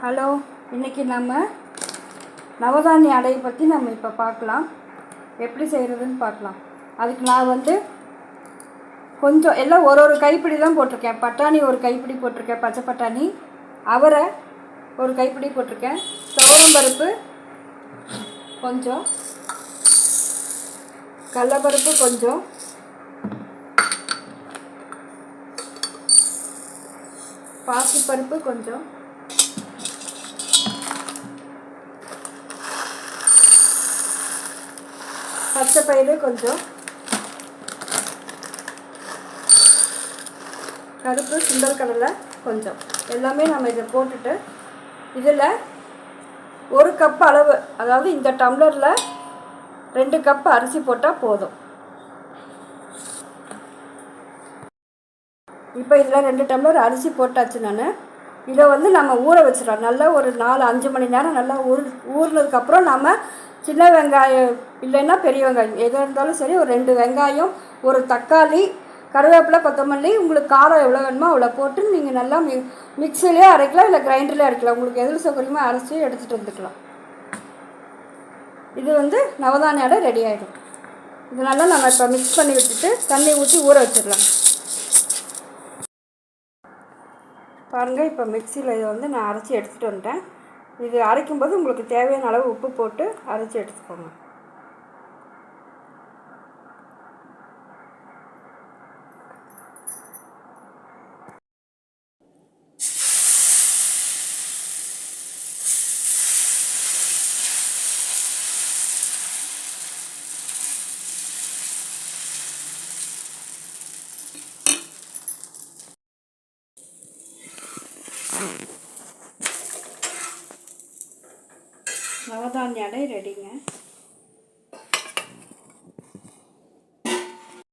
Hello, இன்றைக்கி நம்ம நவதானிய அடையை பற்றி நம்ம இப்போ பார்க்கலாம். எப்படி செய்கிறதுன்னு பார்க்கலாம். அதுக்கு நான் கொஞ்சம் எல்லாம் ஒரு கைப்பிடி தான் போட்டிருக்கேன். பட்டாணி ஒரு கைப்பிடி போட்டிருக்கேன், பச்சை பட்டாணி. அவரை ஒரு கைப்பிடி போட்டிருக்கேன். துவரம்பருப்பு கொஞ்சம், கடலைப்பருப்பு கொஞ்சம், பாசிப்பருப்பு கொஞ்சம், பச்சை பயிறு கொஞ்சம், கருப்பு சுண்டல் கடலை கொஞ்சம், எல்லாமே நம்ம இதை போட்டுட்டு இதில் ஒரு கப் அளவு, அதாவது இந்த டம்ளரில் 2 கப் அரிசி போட்டால் போதும். இப்போ இதில் 2 டம்ளர் அரிசி போட்டாச்சு. நான் இதை நம்ம ஊற வச்சிடலாம். நல்லா ஒரு 4-5 மணி நேரம் நல்லா ஊறினதுக்கப்புறம் நம்ம சின்ன வெங்காயம் இல்லைன்னா பெரிய வெங்காயம் எதாக இருந்தாலும் சரி, ஒரு 2 வெங்காயம், ஒரு தக்காளி, கருவேப்பிலை, கொத்தமல்லி, உங்களுக்கு காரம் எவ்வளோ வேணுமோ அவ்வளோ போட்டு நீங்கள் நல்லா மிக்சிலே அரைக்கலாம், இல்லை கிரைண்டர்லேயே அரைக்கலாம். உங்களுக்கு எதில் சௌகரியமோ அரைச்சி எடுத்துகிட்டு வந்துக்கலாம். இது நவதானிய அடை ரெடி ஆகிடும். இதனால நம்ம இப்போ மிக்ஸ் பண்ணி விட்டுட்டு தண்ணி ஊற்றி ஊற வச்சிடலாம். பாருங்கள், இப்போ மிக்சியில் இதை நான் அரைச்சி எடுத்துகிட்டு வந்துட்டேன். இது அரைக்கும்போது உங்களுக்கு தேவையான அளவு உப்பு போட்டு அரைச்சி எடுத்துக்கோங்க. நவதானிய அடை ரெடிங்க.